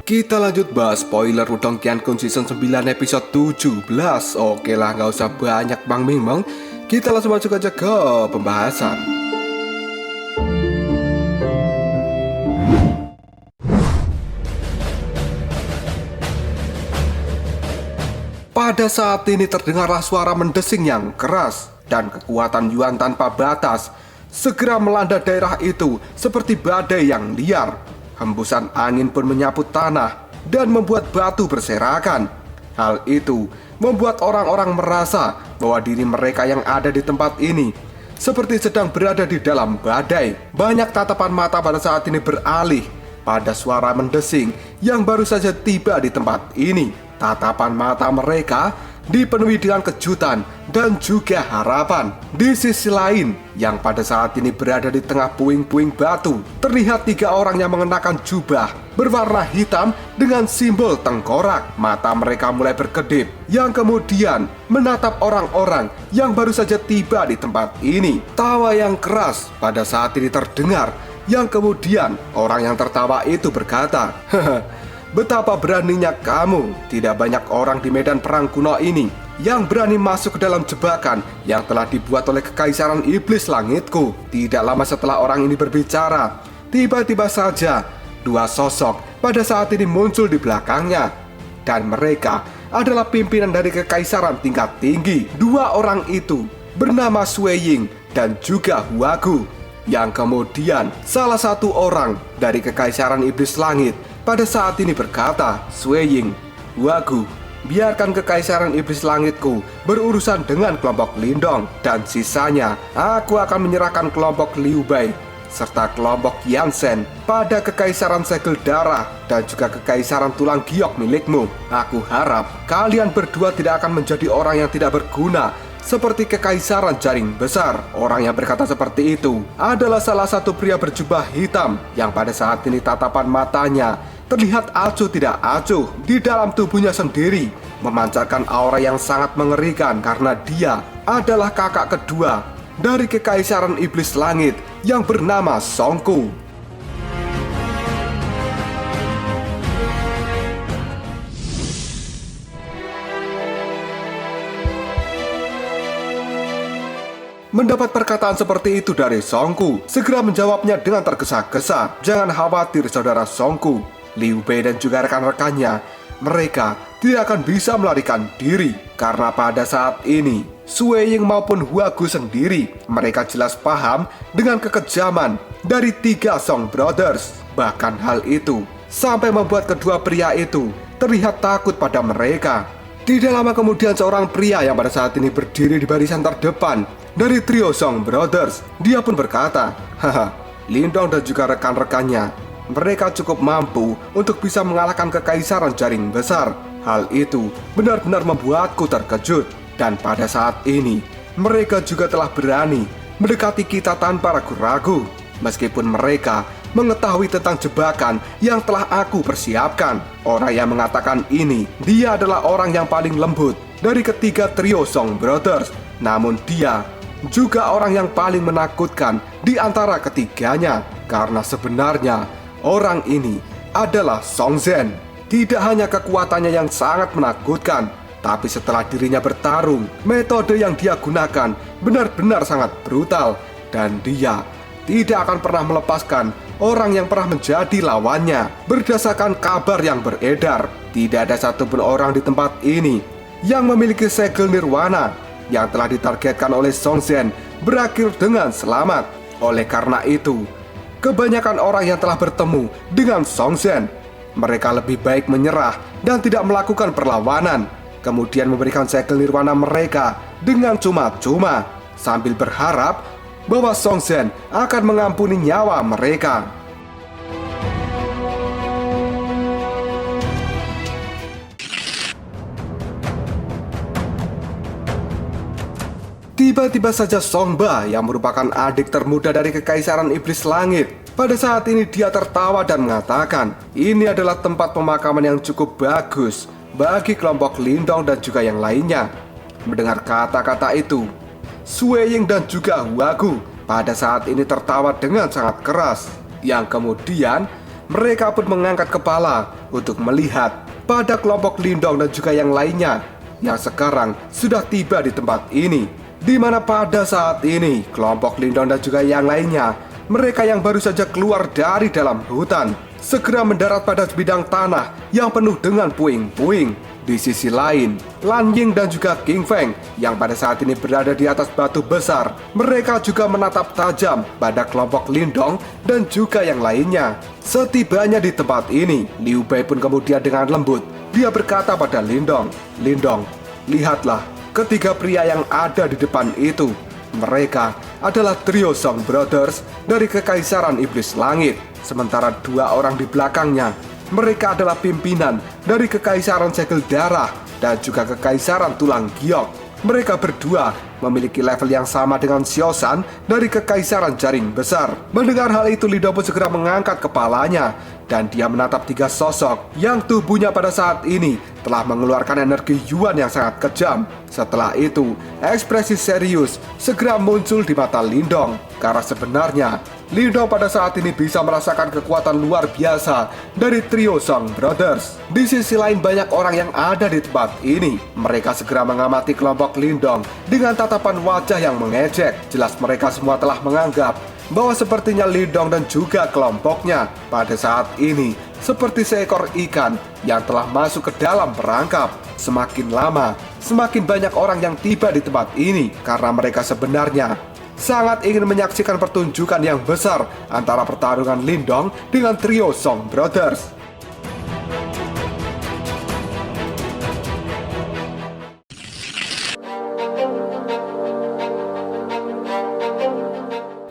Kita lanjut bahas spoiler Wudong Qiankun Season 9 episode 17. Oke lah, nggak usah banyak Bang Mingmong. Kita langsung masuk aja ke pembahasan. Pada saat ini terdengarlah suara mendesing yang keras, dan kekuatan Yuan tanpa batas segera melanda daerah itu seperti badai yang liar. Hembusan angin pun menyapu tanah dan membuat batu berserakan. Hal itu membuat orang-orang merasa bahwa diri mereka yang ada di tempat ini seperti sedang berada di dalam badai. Banyak tatapan mata pada saat ini beralih pada suara mendesing yang baru saja tiba di tempat ini. Tatapan mata mereka dipenuhi dengan kejutan dan juga harapan. Di sisi lain, yang pada saat ini berada di tengah puing-puing batu, terlihat 3 orang yang mengenakan jubah berwarna hitam dengan simbol tengkorak. Mata mereka mulai berkedip, yang kemudian menatap orang-orang yang baru saja tiba di tempat ini. Tawa yang keras pada saat ini terdengar, yang kemudian orang yang tertawa itu berkata, "Betapa beraninya kamu. Tidak banyak orang di medan perang kuno ini yang berani masuk ke dalam jebakan yang telah dibuat oleh Kekaisaran Iblis Langitku." Tidak lama setelah orang ini berbicara, tiba-tiba saja 2 sosok pada saat ini muncul di belakangnya. Dan mereka adalah pimpinan dari Kekaisaran tingkat tinggi. 2 orang itu bernama Sui Ying dan juga Huagu. Yang kemudian salah satu orang dari Kekaisaran Iblis Langit pada saat ini berkata, "Sui Ying, Huagu, biarkan Kekaisaran Iblis Langitku berurusan dengan kelompok Lindong, dan sisanya aku akan menyerahkan kelompok Liu Bei serta kelompok Yansen pada Kekaisaran Segel Darah dan juga Kekaisaran Tulang Giok milikmu. Aku harap kalian berdua tidak akan menjadi orang yang tidak berguna seperti Kekaisaran Jaring Besar." Orang yang berkata seperti itu adalah salah satu pria berjubah hitam yang pada saat ini tatapan matanya terlihat acuh tidak acuh di dalam tubuhnya sendiri, memancarkan aura yang sangat mengerikan karena dia adalah kakak kedua dari Kekaisaran Iblis Langit yang bernama Song Ku. Mendapat perkataan seperti itu dari Song Ku, segera menjawabnya dengan tergesa-gesa, "Jangan khawatir saudara Song Ku. Liu Bei dan juga rekan-rekannya, mereka tidak akan bisa melarikan diri. Karena pada saat ini, Sui Ying maupun Huagu sendiri, mereka jelas paham dengan kekejaman dari 3 Song Brothers. Bahkan hal itu sampai membuat kedua pria itu terlihat takut pada mereka." Tidak lama kemudian seorang pria yang pada saat ini berdiri di barisan terdepan dari trio Song Brothers, dia pun berkata, "Haha, Lindong dan juga rekan-rekannya, mereka cukup mampu untuk bisa mengalahkan Kekaisaran Jaring Besar. Hal itu benar-benar membuatku terkejut. Dan pada saat ini, mereka juga telah berani mendekati kita tanpa ragu-ragu. Meskipun mereka mengetahui tentang jebakan yang telah aku persiapkan." Orang yang mengatakan ini, dia adalah orang yang paling lembut dari ketiga trio Song Brothers. Namun dia juga orang yang paling menakutkan di antara ketiganya, karena sebenarnya orang ini adalah Song Zhen. Tidak hanya kekuatannya yang sangat menakutkan, tapi setelah dirinya bertarung, metode yang dia gunakan benar-benar sangat brutal. Dan dia tidak akan pernah melepaskan orang yang pernah menjadi lawannya. Berdasarkan kabar yang beredar, tidak ada satupun orang di tempat ini yang memiliki segel nirwana yang telah ditargetkan oleh Song Zhen berakhir dengan selamat. Oleh karena itu, kebanyakan orang yang telah bertemu dengan Song Zhen, mereka lebih baik menyerah dan tidak melakukan perlawanan, kemudian memberikan segel nirwana mereka dengan cuma-cuma, sambil berharap bahwa Song Zhen akan mengampuni nyawa mereka. Tiba-tiba saja Song Ba yang merupakan adik termuda dari Kekaisaran Iblis Langit, pada saat ini dia tertawa dan mengatakan, "Ini adalah tempat pemakaman yang cukup bagus bagi kelompok Lindong dan juga yang lainnya." Mendengar kata-kata itu, Sui Ying dan juga Huagu pada saat ini tertawa dengan sangat keras. Yang kemudian mereka pun mengangkat kepala untuk melihat pada kelompok Lindong dan juga yang lainnya yang sekarang sudah tiba di tempat ini. Di mana pada saat ini kelompok Lindong dan juga yang lainnya, mereka yang baru saja keluar dari dalam hutan, segera mendarat pada bidang tanah yang penuh dengan puing-puing. Di sisi lain, Lan Ying dan juga King Feng yang pada saat ini berada di atas batu besar, mereka juga menatap tajam pada kelompok Lindong dan juga yang lainnya. Setibanya di tempat ini, Liu Bei pun kemudian dengan lembut, dia berkata pada Lindong, "Lindong, lihatlah ketiga pria yang ada di depan itu. Mereka adalah trio Song Brothers dari Kekaisaran Iblis Langit. Sementara dua orang di belakangnya, mereka adalah pimpinan dari Kekaisaran Segel Darah dan juga Kekaisaran Tulang Giok. Mereka berdua memiliki level yang sama dengan Xiaoshan dari Kekaisaran Jaring Besar." Mendengar hal itu, Lindong pun segera mengangkat kepalanya dan dia menatap tiga sosok yang tubuhnya pada saat ini telah mengeluarkan energi Yuan yang sangat kejam. Setelah itu, ekspresi serius segera muncul di mata Lindong, karena sebenarnya Lindong pada saat ini bisa merasakan kekuatan luar biasa dari trio Song Brothers. Di sisi lain, banyak orang yang ada di tempat ini. Mereka segera mengamati kelompok Lindong dengan tatapan wajah yang mengejek. Jelas mereka semua telah menganggap bahwa sepertinya Lindong dan juga kelompoknya pada saat ini seperti seekor ikan yang telah masuk ke dalam perangkap. Semakin lama, semakin banyak orang yang tiba di tempat ini karena mereka sebenarnya sangat ingin menyaksikan pertunjukan yang besar antara pertarungan Lindong dengan trio Song Brothers.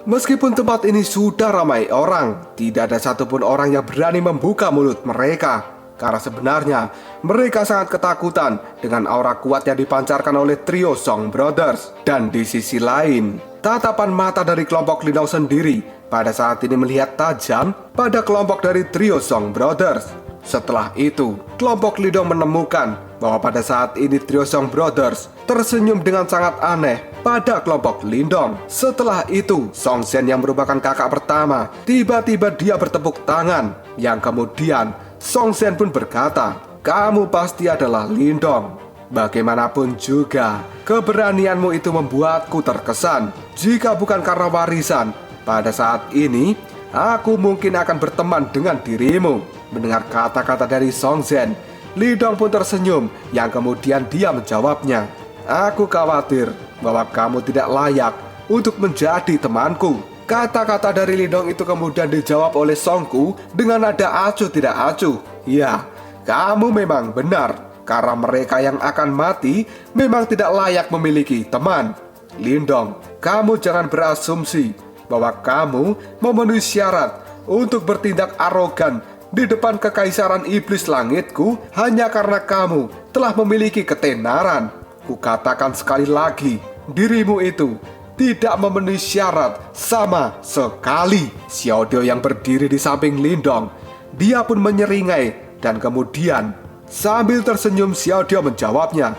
Meskipun tempat ini sudah ramai orang, tidak ada satupun orang yang berani membuka mulut mereka. Karena sebenarnya mereka sangat ketakutan dengan aura kuat yang dipancarkan oleh trio Song Brothers. Dan di sisi lain, tatapan mata dari kelompok Lindong sendiri pada saat ini melihat tajam pada kelompok dari trio Song Brothers. Setelah itu, kelompok Lindong menemukan bahwa pada saat ini trio Song Brothers tersenyum dengan sangat aneh pada kelompok Lindong. Setelah itu, Song Zhen yang merupakan kakak pertama, tiba-tiba dia bertepuk tangan. Yang kemudian, Song Zhen pun berkata, "Kamu pasti adalah Lindong. Bagaimanapun juga, keberanianmu itu membuatku terkesan. Jika bukan karena warisan, pada saat ini, aku mungkin akan berteman dengan dirimu." Mendengar kata-kata dari Song Zhen, Lindong pun tersenyum, yang kemudian dia menjawabnya, "Aku khawatir bahwa kamu tidak layak untuk menjadi temanku." Kata-kata dari Lindong itu kemudian dijawab oleh Songku dengan nada acuh tidak acuh. "Ya, kamu memang benar, karena mereka yang akan mati memang tidak layak memiliki teman. Lindong, kamu jangan berasumsi bahwa kamu memenuhi syarat untuk bertindak arogan di depan Kekaisaran Iblis Langitku hanya karena kamu telah memiliki ketenaran. Kukatakan sekali lagi, dirimu itu tidak memenuhi syarat sama sekali." Xiao Diao yang berdiri di samping Lindong, dia pun menyeringai dan kemudian sambil tersenyum Xiao Diao menjawabnya,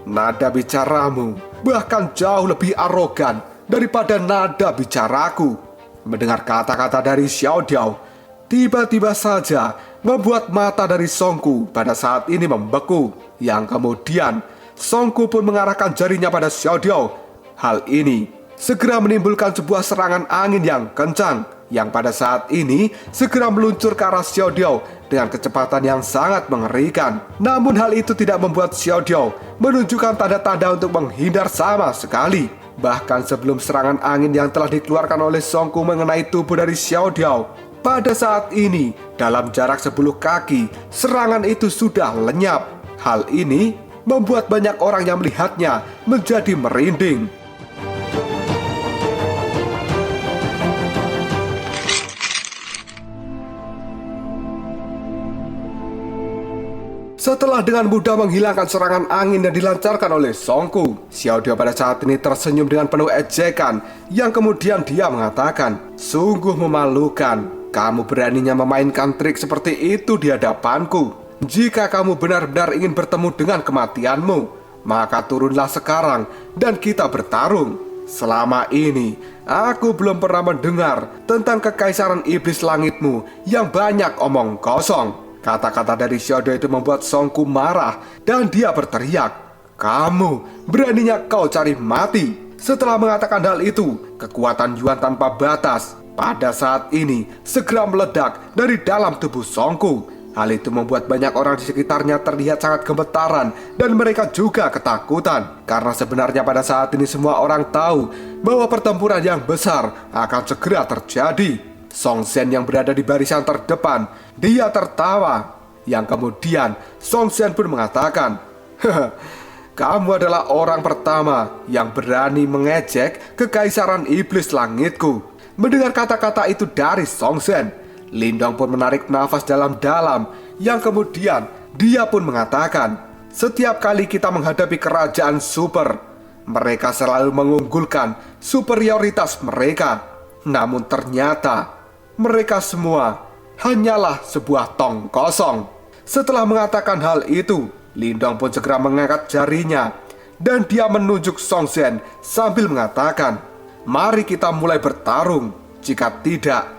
"Nada bicaramu bahkan jauh lebih arogan daripada nada bicaraku." Mendengar kata-kata dari Xiao Diao, tiba-tiba saja membuat mata dari Songku pada saat ini membeku. Yang kemudian Songku pun mengarahkan jarinya pada Xiao Diao. Hal ini segera menimbulkan sebuah serangan angin yang kencang, yang pada saat ini segera meluncur ke arah Xiao Diao dengan kecepatan yang sangat mengerikan. Namun hal itu tidak membuat Xiao Diao menunjukkan tanda-tanda untuk menghindar sama sekali. Bahkan sebelum serangan angin yang telah dikeluarkan oleh Songku mengenai tubuh dari Xiao Diao, pada saat ini dalam jarak 10 kaki serangan itu sudah lenyap. Hal ini membuat banyak orang yang melihatnya menjadi merinding. Setelah dengan mudah menghilangkan serangan angin yang dilancarkan oleh Songku, Xiao Diao pada saat ini tersenyum dengan penuh ejekan, yang kemudian dia mengatakan, "Sungguh memalukan, kamu beraninya memainkan trik seperti itu di hadapanku. Jika kamu benar-benar ingin bertemu dengan kematianmu, maka turunlah sekarang dan kita bertarung." Selama ini, aku belum pernah mendengar tentang kekaisaran iblis langitmu yang banyak omong kosong. Kata-kata dari Shodo itu membuat Songku marah dan dia berteriak, "Kamu, beraninya kau cari mati." Setelah mengatakan hal itu, kekuatan Yuan tanpa batas pada saat ini segera meledak dari dalam tubuh Songku. Hal itu membuat banyak orang di sekitarnya terlihat sangat gemetaran dan mereka juga ketakutan. Karena sebenarnya pada saat ini semua orang tahu bahwa pertempuran yang besar akan segera terjadi. Song Zhen yang berada di barisan terdepan, dia tertawa. Yang kemudian Song Zhen pun mengatakan, "Kamu adalah orang pertama yang berani mengejek kekaisaran iblis langitku." Mendengar kata-kata itu dari Song Zhen, Lindong pun menarik nafas dalam-dalam, yang kemudian dia pun mengatakan, "Setiap kali kita menghadapi kerajaan super, mereka selalu mengunggulkan superioritas mereka. Namun ternyata mereka semua hanyalah sebuah tong kosong." Setelah mengatakan hal itu, Lindong pun segera mengangkat jarinya dan dia menunjuk Song Zhen sambil mengatakan, "Mari kita mulai bertarung. Jika tidak,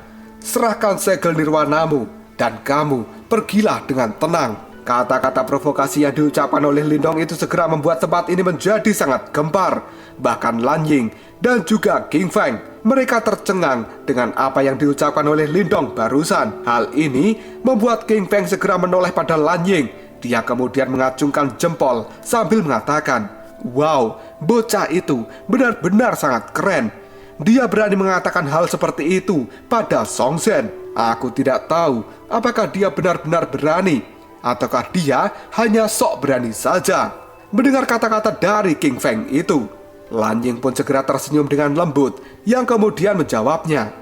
serahkan segel nirwanamu dan kamu pergilah dengan tenang." Kata-kata provokasi yang diucapkan oleh Lindong itu segera membuat tempat ini menjadi sangat gempar. Bahkan Lan Ying dan juga King Feng, mereka tercengang dengan apa yang diucapkan oleh Lindong barusan. Hal ini membuat King Feng segera menoleh pada Lan Ying. Dia kemudian mengacungkan jempol sambil mengatakan, "Wow, bocah itu benar-benar sangat keren. Dia berani mengatakan hal seperti itu pada Song Zhen. Aku tidak tahu apakah dia benar-benar berani ataukah dia hanya sok berani saja." Mendengar kata-kata dari King Feng itu, Lan Ying pun segera tersenyum dengan lembut, yang kemudian menjawabnya,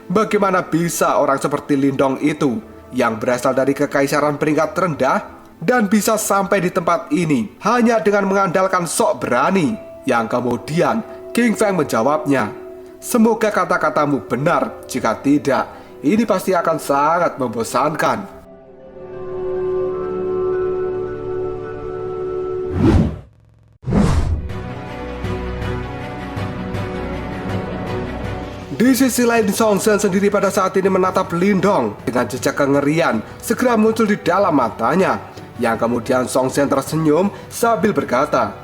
"Bagaimana bisa orang seperti Lindong itu yang berasal dari kekaisaran peringkat rendah dan bisa sampai di tempat ini hanya dengan mengandalkan sok berani?" Yang kemudian King Feng menjawabnya, "Semoga kata-katamu benar. Jika tidak, ini pasti akan sangat membosankan." Di sisi lain, Song Zhen sendiri pada saat ini menatap Lindong dengan jejak kengerian segera muncul di dalam matanya. Yang kemudian Song Zhen tersenyum sambil berkata,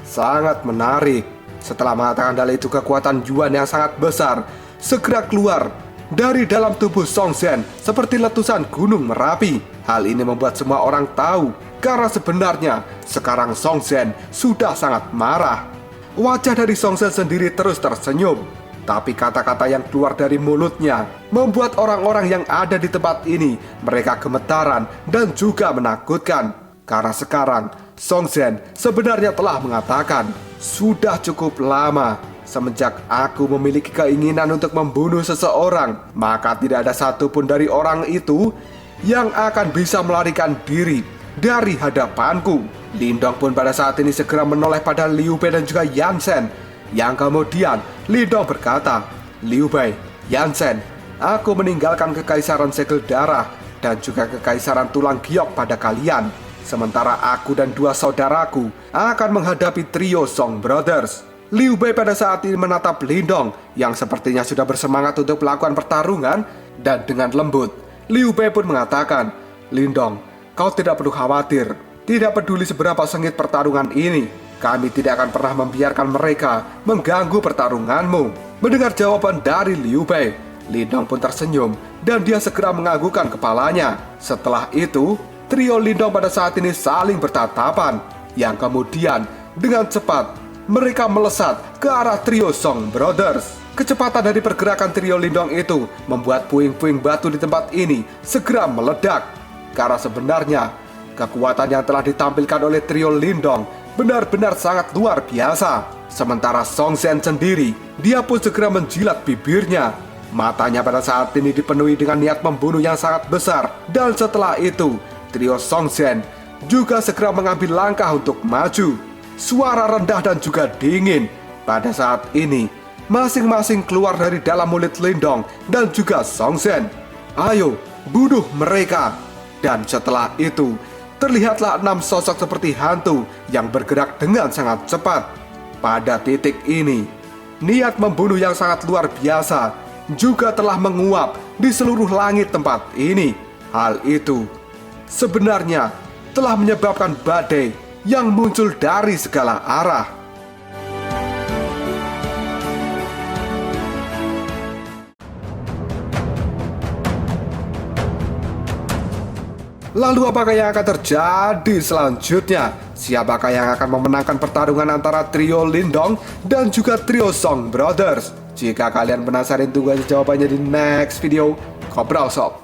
"Sangat menarik." Setelah mengatakan hal itu, kekuatan Yuan yang sangat besar segera keluar dari dalam tubuh Song Zhen seperti letusan gunung Merapi. Hal ini membuat semua orang tahu karena sebenarnya sekarang Song Zhen sudah sangat marah. Wajah dari Song Zhen sendiri terus tersenyum, tapi kata-kata yang keluar dari mulutnya membuat orang-orang yang ada di tempat ini mereka gemetaran dan juga menakutkan. Karena sekarang Song Zhen sebenarnya telah mengatakan, "Sudah cukup lama semenjak aku memiliki keinginan untuk membunuh seseorang, maka tidak ada satupun dari orang itu yang akan bisa melarikan diri dari hadapanku." Lindong pun pada saat ini segera menoleh pada Liu Bei dan juga Yan Shen. Yang kemudian Lindong berkata, "Liu Bei, Yan Shen, aku meninggalkan kekaisaran segel darah dan juga kekaisaran tulang giok pada kalian. Sementara aku dan dua saudaraku akan menghadapi trio Song Brothers." Liu Bei pada saat ini menatap Lindong yang sepertinya sudah bersemangat untuk melakukan pertarungan, dan dengan lembut Liu Bei pun mengatakan, "Lindong, kau tidak perlu khawatir. Tidak peduli seberapa sengit pertarungan ini, kami tidak akan pernah membiarkan mereka mengganggu pertarunganmu." Mendengar jawaban dari Liu Bei, Lindong pun tersenyum dan dia segera menganggukkan kepalanya. Setelah itu, trio Lindong pada saat ini saling bertatapan. Yang kemudian dengan cepat mereka melesat ke arah trio Song Brothers. Kecepatan dari pergerakan trio Lindong itu membuat puing-puing batu di tempat ini segera meledak. Karena sebenarnya kekuatan yang telah ditampilkan oleh trio Lindong benar-benar sangat luar biasa. Sementara Song Zhen sendiri, dia pun segera menjilat bibirnya. Matanya pada saat ini dipenuhi dengan niat membunuh yang sangat besar. Dan setelah itu, trio Song Zhen juga segera mengambil langkah untuk maju. Suara rendah dan juga dingin pada saat ini masing-masing keluar dari dalam mulut Lindong dan juga Song Zhen. "Ayo, bunuh mereka." Dan setelah itu, terlihatlah 6 sosok seperti hantu yang bergerak dengan sangat cepat. Pada titik ini, niat membunuh yang sangat luar biasa juga telah menguap di seluruh langit tempat ini. Hal itu sebenarnya telah menyebabkan badai yang muncul dari segala arah. Lalu apakah yang akan terjadi selanjutnya? Siapakah yang akan memenangkan pertarungan antara trio Lindong dan juga trio Song Brothers? Jika kalian penasaran, tunggu aja jawabannya di next video. Kobrol Sob.